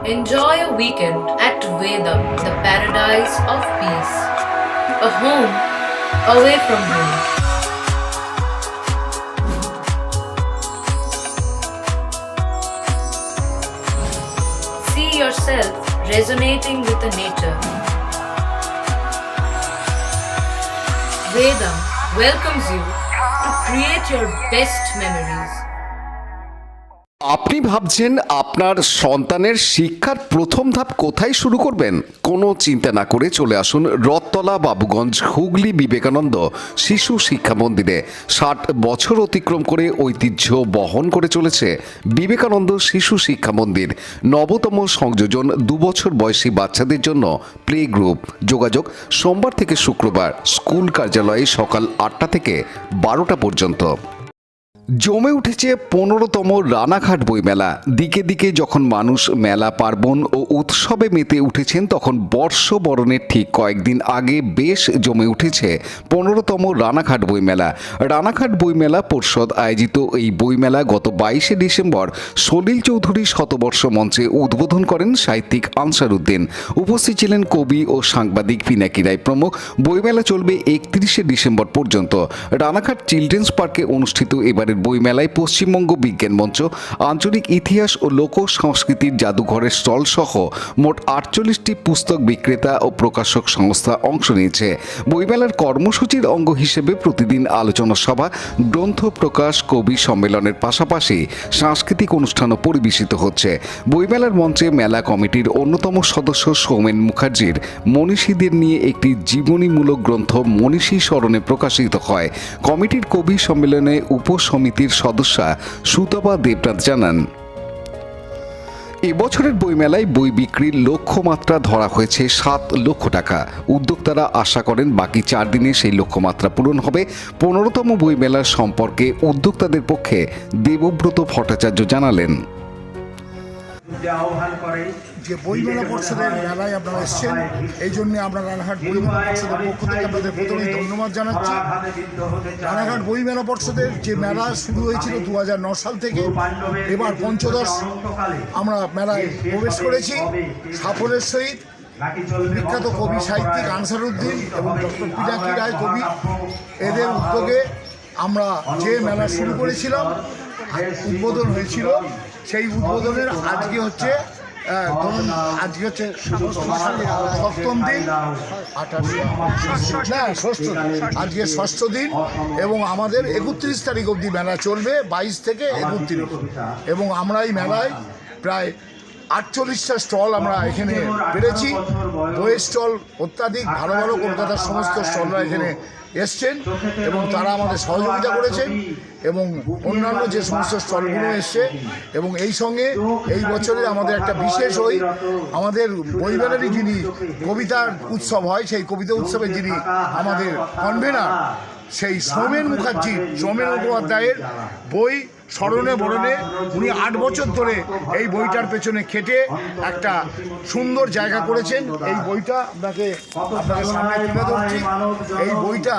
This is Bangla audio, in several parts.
Enjoy a weekend at Vedam, the paradise of peace. A home away from home. See yourself resonating with the nature. Vedam welcomes you to create your best memories. আপনি ভাবছেন আপনার সন্তানের শিক্ষার প্রথম ধাপ কোথায় শুরু করবেন? কোনো চিন্তা না করে চলে আসুন রথতলা বাবুগঞ্জ হুগলি বিবেকানন্দ শিশু শিক্ষা মন্দিরে। 60 বছর অতিক্রম করে ঐতিহ্য বহন করে চলেছে বিবেকানন্দ শিশু শিক্ষা মন্দির। নবতম সংযোজন 2 বছর বয়সী বাচ্চাদের জন্য প্লে গ্রুপ। যোগাযোগ সোমবার থেকে শুক্রবার, স্কুল কার্যালয়ে সকাল 8টা থেকে 12টা পর্যন্ত। জমে উঠেছে 15তম রানাঘাট বইমেলা। দিকে দিকে যখন মানুষ মেলা পার্বণ ও উৎসবে মেতে উঠেছেন, তখন বর্ষবরণের ঠিক কয়েকদিন আগে বেশ জমে উঠেছে 15তম রানাঘাট বইমেলা। রানাঘাট বইমেলা পর্ষদ আয়োজিত এই বইমেলা গত 22শে ডিসেম্বর সলিল চৌধুরী শতবর্ষ মঞ্চে উদ্বোধন করেন সাহিত্যিক আনসার উদ্দিন। উপস্থিত ছিলেন কবি ও সাংবাদিক পিনাকি রায় প্রমুখ। বইমেলা চলবে 31শে ডিসেম্বর পর্যন্ত। রানাঘাট চিলড্রেন্স পার্কে অনুষ্ঠিত এবারের বইমেলায় পশ্চিমবঙ্গ বিজ্ঞান মঞ্চ, আঞ্চলিক ইতিহাস ও লোক সংস্কৃতির জাদুঘরের স্টল সহ মোট 48টি পুস্তক বিক্রেতা ও প্রকাশক সংস্থা অংশ নিয়েছে। বইমেলার কর্মসূচির অঙ্গ হিসেবে প্রতিদিন আলোচনা সভা, গ্রন্থ প্রকাশ, কবি সম্মেলনের পাশাপাশি সাংস্কৃতিক অনুষ্ঠানও পরিবেশিত হচ্ছে। বইমেলার মঞ্চে মেলা কমিটির অন্যতম সদস্য সৌমেন মুখার্জির মনীষীদের নিয়ে একটি জীবনীমূলক গ্রন্থ মনীষী স্মরণে প্রকাশিত হয়। কমিটির কবি সম্মেলনে উপসমিতির সদস্যা সুতপা দেবনাথ জানান, এবছরের বইমেলায় বই বিক্রির লক্ষ্যমাত্রা ধরা হয়েছে 7 লক্ষ টাকা। উদ্যোক্তারা আশা করেন বাকি 4 দিনে সেই লক্ষ্যমাত্রা পূরণ হবে। 15তম বইমেলার সম্পর্কে উদ্যোক্তাদের পক্ষে দেবব্রত ভট্টাচার্য জানালেন, যে বইমেলা পর্ষদের মেলায় আপনারা এসেছেন, এই জন্য আমরা রানাঘাট বইমেলা পর্ষদের পক্ষ থেকে আপনাদের প্রথমেই ধন্যবাদ জানাচ্ছি। রানাঘাট বইমেলা পর্ষদের যে মেলা শুরু হয়েছিল 2009 সাল থেকে, এবার পঞ্চদশ আমরা মেলায় প্রবেশ করেছি সাফল্যের সহিত। বিখ্যাত কবি সাহিত্যিক আনসার উদ্দিন এবং ডক্টর পিনাকি রায় কবি, এদের উদ্যোগে আমরা যে মেলা শুরু করেছিলাম, উদ্বোধন হয়েছিল, সেই উদ্বোধনের আজকে হচ্ছে সপ্তম দিন, আজকে ষষ্ঠ দিন এবং আমাদের 31 তারিখ অবধি মেলা চলবে, 22 থেকে 31। এবং আমরা এই মেলায় প্রায় 48টা স্টল আমরা এখানে পেরেছি। বইয়ের স্টল অত্যাধিক ভালো ভালো, কলকাতার সমস্ত স্টলরা এখানে এসছেন এবং তারা আমাদের সহযোগিতা করেছেন এবং অন্যান্য যে সমস্ত স্টলগুলো এসছে। এবং এই সঙ্গে এই বছরে আমাদের একটা বিশেষ আমাদের বইমেলারই যিনি কবিতার উৎসব হয়, সেই কবিতা উৎসবে যিনি আমাদের কনভেনার, সেই সৌমেন মুখোপাধ্যায়ের বই স্মরণে বরণে উনি 8 বছর ধরে এই বইটার পেছনে খেটে একটা সুন্দর জায়গা করেছেন। এই বইটা আপনাদের সামনে তুলে ধরছি। এই বইটা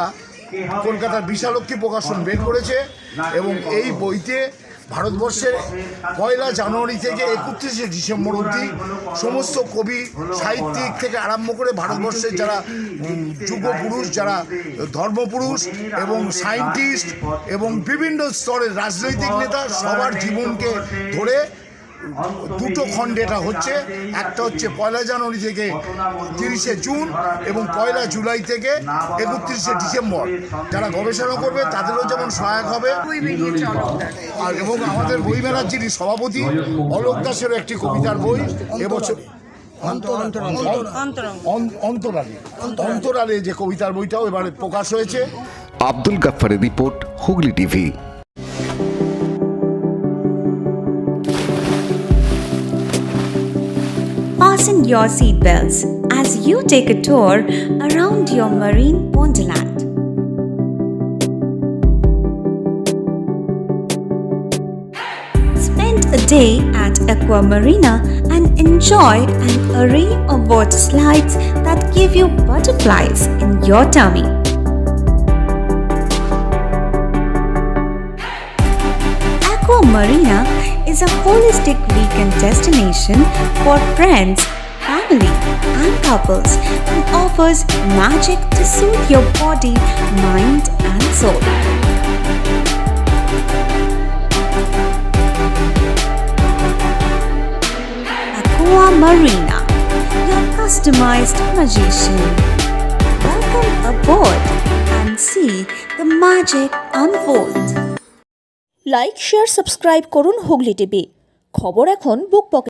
কলকাতার বিশালক্ষী প্রকাশন বের করেছে এবং এই বইতে ভারতবর্ষের 1 জানুয়ারি থেকে 31শে ডিসেম্বর অবধি সমস্ত কবি সাহিত্যিক থেকে আরম্ভ করে ভারতবর্ষের যারা যুগপুরুষ, যারা ধর্মপুরুষ এবং সায়েন্টিস্ট এবং বিভিন্ন স্তরের রাজনৈতিক নেতা, সবার জীবনকে ধরে দুটো খণ্ডে এটা হচ্ছে। একটা হচ্ছে 1 জানুয়ারি থেকে 30শে জুন এবং 1 জুলাই থেকে 31শে ডিসেম্বর। যারা গবেষণা করবে তাদেরও যেমন সহায়ক হবে। আর এবং আমাদের বইমেলার যিনি সভাপতি অলোক দাসেরও একটি কবিতার বই এবছর অন্তরালে যে কবিতার বইটাও এবারে প্রকাশ হয়েছে। আব্দুল গাফফারের রিপোর্ট, Hooghly TV. Fasten your seatbelts as you take a tour around your marine wonderland. Spend a day at Aqua Marina and enjoy an array of water slides that give you butterflies in your tummy. Aqua Marina is a holistic weekend destination for friends, family, and couples and offers magic to soothe your body, mind, and soul. Aqua Marina, your customized magician. Welcome aboard and see the magic unfold. Like share subscribe করুন হুগলি টিভি। খবর এখন বুক পকেটে।